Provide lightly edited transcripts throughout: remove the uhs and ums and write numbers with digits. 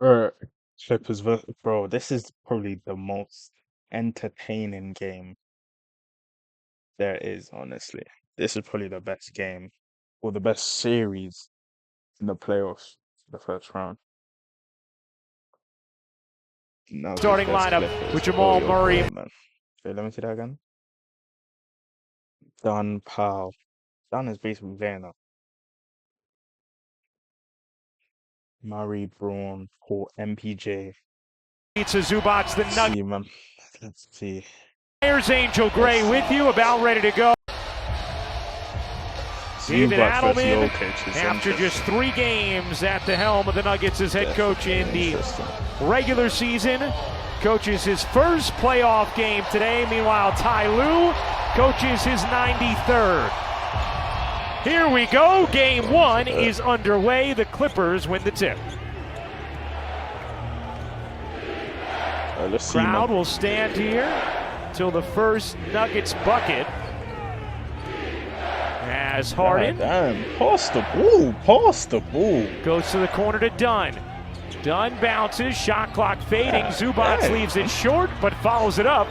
Bro, bro, this is probably the most entertaining game there is, honestly. This is probably the best game or the best series in the playoffs, the first round. Nuggets Starting versus lineup Clippers. with Jamal Your Murray. boy, man. Wait, let me see that again. Dunn Powell. Dunn is basically there now. Murray, Braun, Paul, MPJ. To Zubac, the Let's Nuggets. see, man. Let's see. Here's Angel Gray with you, about ready to go. David Zubac versus Adelman, Jokic is after just 3 games at the helm of the Nuggets as head coach in the regular season, coaches his first playoff game today. Meanwhile, Ty Lue coaches his 93rd. Here we go. Game 1 is underway. The Clippers win the tip. Let's see, Crowd man. will stand here till the first Nuggets bucket. As Harden Damn, pass the ball, pass the ball. goes to the corner to Dunn. Dunn bounces, shot clock fading. Zubac leaves it short, but follows it up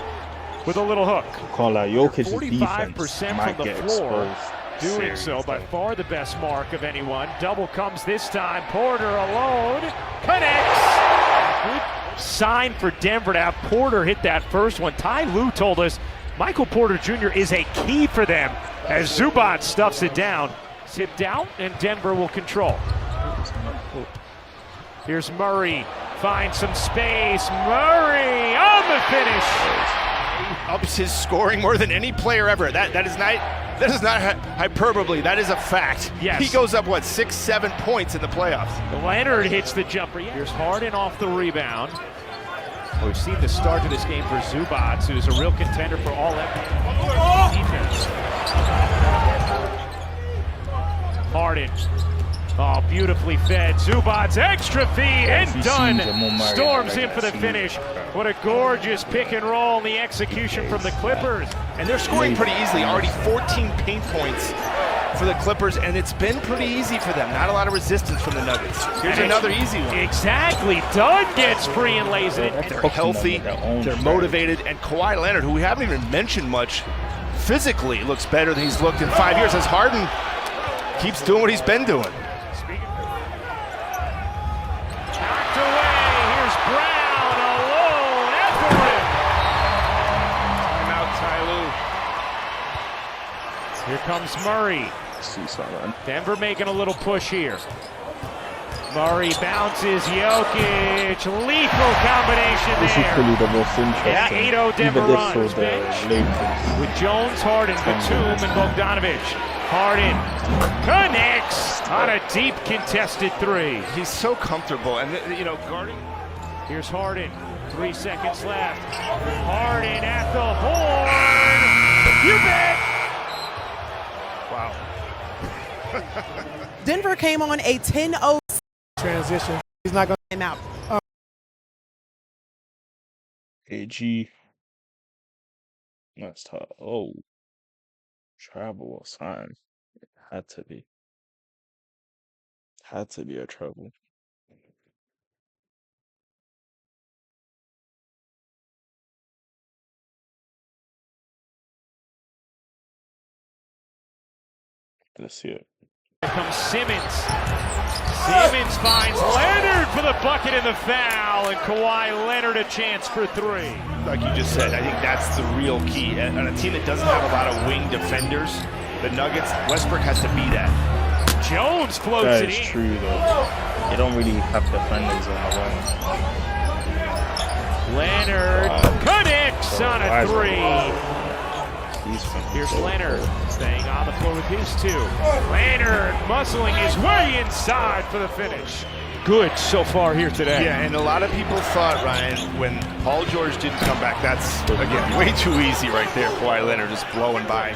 with a little hook. Can't lie, Jokic's 45% defense might from the get floor. exposed. Doing so by far the best mark of anyone. Double comes this time. Porter alone. Connects. Good sign for Denver to have Porter hit that first one. Ty Lue told us Michael Porter Jr. is a key for them as Zubac stuffs it down. Tipped out, and Denver will control. Here's Murray. Finds some space. Murray on the finish. Ups his scoring more than any player ever. That is not hyperbole. That is a fact. Yes. He goes up 6-7 points in the playoffs. Leonard hits the jumper. Here's Harden off the rebound. We've seen the start to this game for Zubac, who's a real contender for all defense. Harden. Oh, beautifully fed. Zubac's extra feed and done. Storms in for the finish. What a gorgeous pick and roll in the execution from the Clippers. And they're scoring pretty easily. Already 14 paint points for the Clippers, and it's been pretty easy for them. Not a lot of resistance from the Nuggets. Here's another easy one. Exactly. Dunn gets free and lays it in. They're healthy, they're motivated, and Kawhi Leonard, who we haven't even mentioned much, physically looks better than he's looked in 5 years as Harden keeps doing what he's been doing. Knocked away. Here's Brown alone at the rim. Timeout, Ty Lue. Here comes Murray. Denver making a little push here. Murray bounces. Jokic. Lethal combination This is there. probably the most interesting. Yeah, 8-0 Denver Either runs. this or the Lakers. With Jones, Harden, Batum, and Bogdanovich. Harden connects on a deep contested 3. He's so comfortable, and guarding. Here's Harden. 3 seconds left. Harden at the horn. You bet. Wow. Denver came on a 10-0 transition. He's not going to time out. AG. That's tough. Oh. Travel or sign. It had to be. Had to be a trouble. Let's see it. Here comes Simmons. Simmons finds Leonard for the bucket and the foul, and Kawhi Leonard a chance for 3. Like you just said, I think that's the real key. On a team that doesn't have a lot of wing defenders, the Nuggets, Westbrook has to be that. Jones floats That it is in. true, though. They don't really have defenders on the wing. Leonard connects on a 3. Here's Leonard staying on the floor with his 2. Leonard muscling his way inside for the finish. Good so far here today. Yeah, and a lot of people thought, Ryan, when Paul George didn't come back, that's, again, way too easy right there. Kawhi Leonard just blowing by.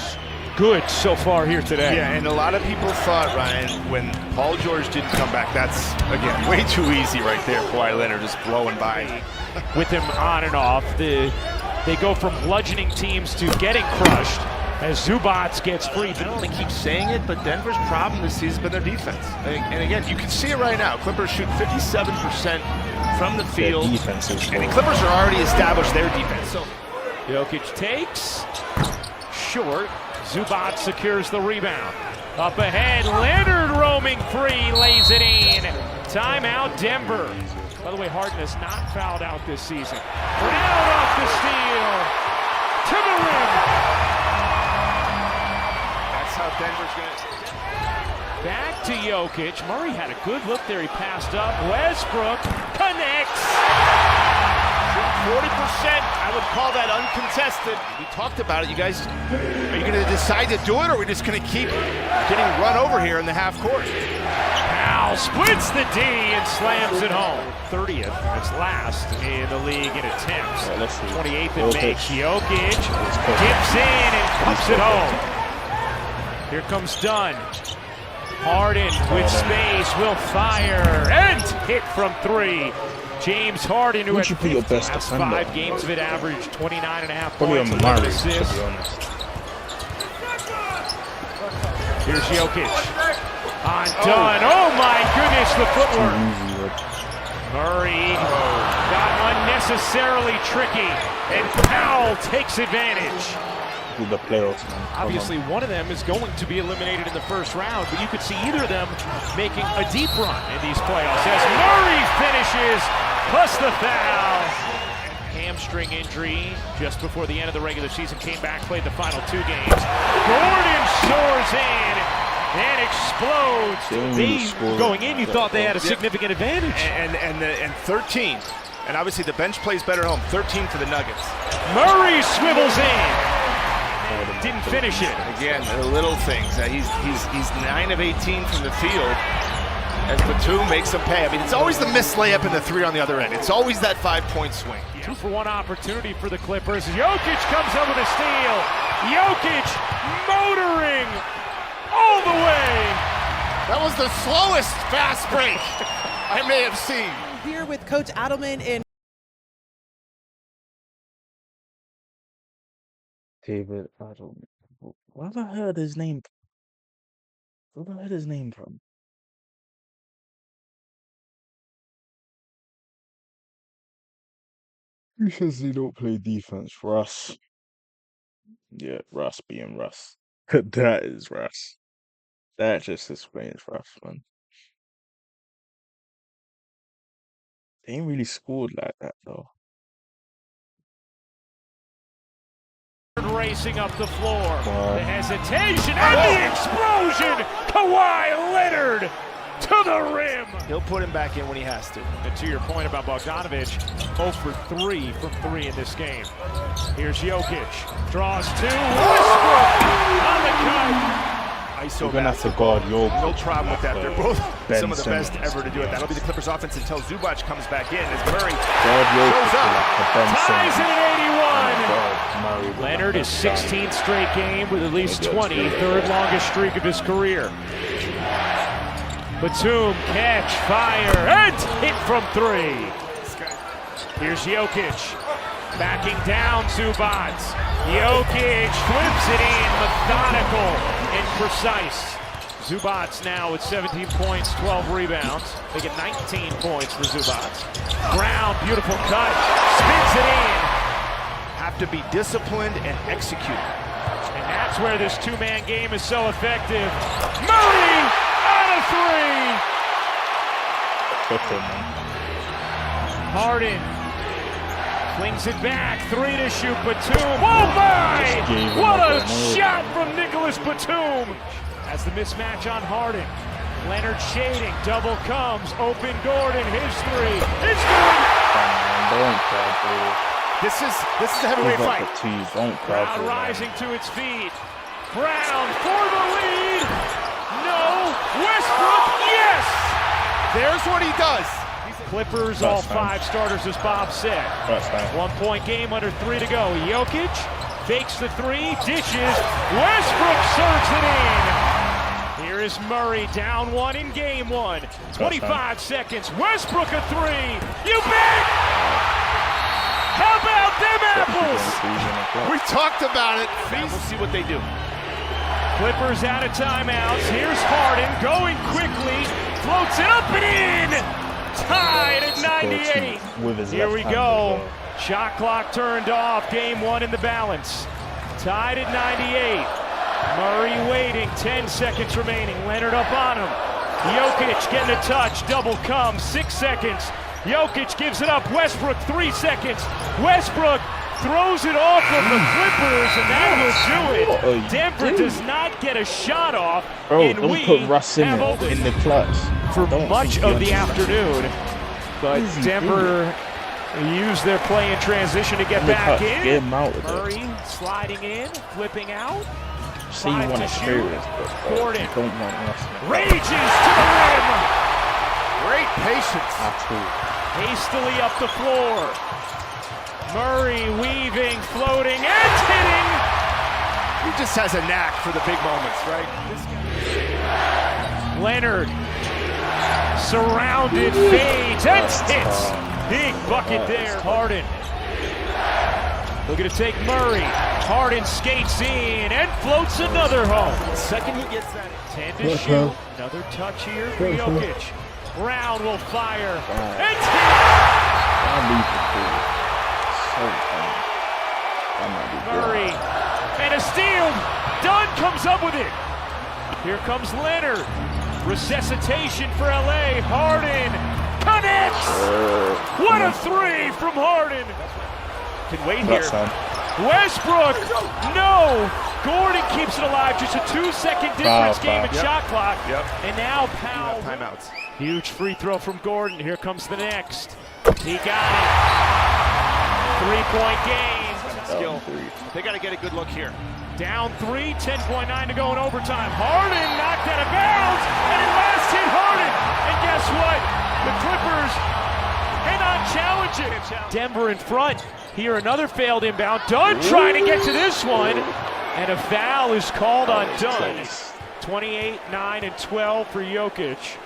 Good so far here today. Yeah, and a lot of people thought, Ryan, when Paul George didn't come back, that's, again, way too easy right there. Kawhi Leonard just blowing by. With him on and off, they go from bludgeoning teams to getting crushed. as Zubac gets free. I don't want to keep saying it, but Denver's problem this season has been their defense. And again, you can see it right now. Clippers shoot 57% from the field. Their defense is and the Clippers are already established their defense. So Jokic takes. Short. Zubac secures the rebound. Up ahead, Leonard roaming free, lays it in. Timeout, Denver. By the way, Harden has not fouled out this season. Brown off the steal. To the rim. that's how Denver's going to... Back to Jokic. Murray had a good look there. He passed up. Westbrook connects. 40%, I would call that uncontested. We talked about it. You guys, are you going to decide to do it, or are we just going to keep getting run over here in the half court? Powell splits the D and slams it home. 30th, that's last in the league in attempts. 28th it makes. Jokic dips in and cups it home. Here comes Dunn. Harden with space will fire and hit from three. James Harden, who had the last 5 games of it, averaged 29.5 points, 11 assists. Here's Jokic. On Dunn. Oh my goodness, the footwork. Murray got unnecessarily tricky, and Powell takes advantage. The playoffs, man. Obviously, one of them is going to be eliminated in the first round, but you could see either of them making a deep run in these playoffs as Murray finishes, plus the foul. Hamstring injury just before the end of the regular season, came back, played the final 2 games. Gordon soars in and explodes. Going in, you thought they had a significant advantage. And 13. And obviously the bench plays better at home. 13 for the Nuggets. Murray swivels in. Didn't finish it. Again, the little things. He's 9 of 18 from the field. As Batum makes them pay. I mean, it's always the missed layup and the 3 on the other end. It's always that 5-point swing. 2-for-1 opportunity for the Clippers. Jokic comes up with a steal. Jokic motoring all the way. That was the slowest fast break I may have seen. Here with Coach Adelman and David, I don't. Where have I heard his name? Where have I heard his name from? He says he don't play defense. Russ. Yeah, Russ being Russ. That is Russ. That just explains Russ, man. They ain't really scored like that though. Racing up the floor. The hesitation and the explosion. Kawhi Leonard to the rim. He'll put him back in when he has to. And to your point about Bogdanovic, 0 for 3 from 3 in this game. Here's Jokic. Draws 2. Westbrook on the cut. You're going to have to guard Jokic. No problem with that. They're both some of the best ever to do it. That'll be the Clippers offense until Zubac comes back in as Murray shows up. Ties it at 81. Leonard is 16th straight game with at least 20, 3rd longest streak of his career. Batum, catch, fire, and hit from 3. Here's Jokic. Backing down Zubac. Jokic flips it in, methodical and precise. Zubac now with 17 points, 12 rebounds. They get 19 points for Zubac. Brown, beautiful cut, spins it in. Have to be disciplined and execute. And that's where this 2-man game is so effective. Murray on a 3. Harden flings it back, 3 to shoot. Batum. Oh my! What a shot from Nicholas Batum! As the mismatch on Harden. Leonard shading, double comes, open Gordon, his 3. It's good! This is a heavyweight fight. Brown rising to its feet. Brown for the lead. No. Westbrook, yes! There's what he does. Clippers, all 5 starters, as Bob said. 1-point game, under 3 to go. Jokic fakes the 3, dishes. Westbrook serves it in. Here is Murray, down 1 in game 1. 25 seconds. Westbrook a 3. You bet! How about them apples? We talked about it. We'll see what they do. Clippers out of timeouts. Here's Harden going quickly. Floats it up and in. Tied at 98. Here we go. Shot clock turned off. Game 1 in the balance. Tied at 98. Murray waiting. 10 seconds remaining. Leonard up on him. Jokic getting a touch. Double comes. 6 seconds. Jokic gives it up. Westbrook 3 seconds. Westbrook throws it off of the Clippers, and that will do it. Denver does not get a shot off, and don't we put Russ in have it, opened in the clutch. for Don't much think of he the understands. afternoon. But Easy Denver used their play in transition to get back Get in. him out with it. Murray sliding in, flipping out. Say you want to shoot it, but Gordon you don't want Russ in it. rages to the rim. Great patience. At all. Hastily up the floor. Murray weaving, floating, and hitting. He just has a knack for the big moments, right? Leonard surrounded, fades, and hits. Big bucket there. Harden looking to take Murray. Harden skates in and floats another home. Second he gets that. 10 to shoot. Another touch here for Jokic. Brown will fire. And Murray and a steal. Dunn comes up with it. Here comes Leonard. Resuscitation for LA. Harden connects. What a three from Harden. Can wait here. Westbrook. No. Gordon keeps it alive. Just a 2-second difference game in shot clock. And now Powell. Timeouts. Huge free throw from Gordon. Here comes the next. He got it. 3-point game. Skill. They got to get a good look here. Down 3, 10.9 to go in overtime. Harden knocked out of bounds, and it last hit Harden. And guess what? The Clippers cannot challenge it. Denver in front. Here another failed inbound. Dunn trying to get to this one. And a foul is called on Dunn. 28, 9, and 12 for Jokic.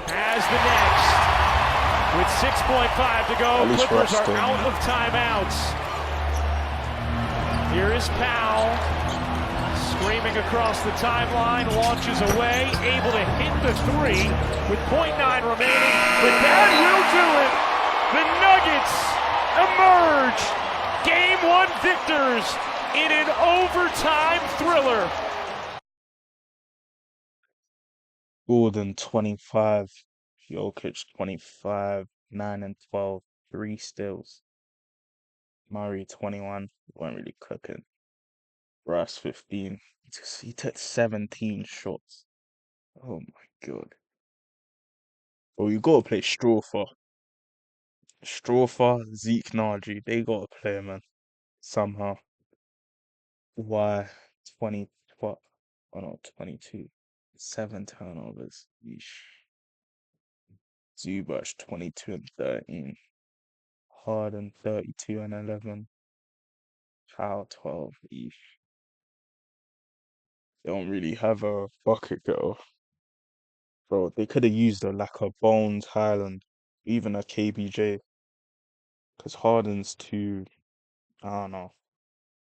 Has the next. With 6.5 to go, Clippers are out of timeouts. Here is Powell, screaming across the timeline, launches away, able to hit the three with 0.9 remaining, but that will do it. The Nuggets emerge, Game 1 victors in an overtime thriller. Gordon 25, Jokic 25, 9 and 12, 3 steals. Murray 21, weren't really cooking. Russ 15, he took 17 shots. Oh my god. Well, you gotta play Strawther. Zeke Naji, they gotta play, man. Somehow. Why 20, what? Oh no, 22. 7 turnovers. Yeesh. Zubac 22 and 13. Harden 32 and 11. Powell 12. Eesh. They don't really have a bucket getter. Bro, they could have used like a Bones Highland, even a KBJ. Because Harden's too, I don't know.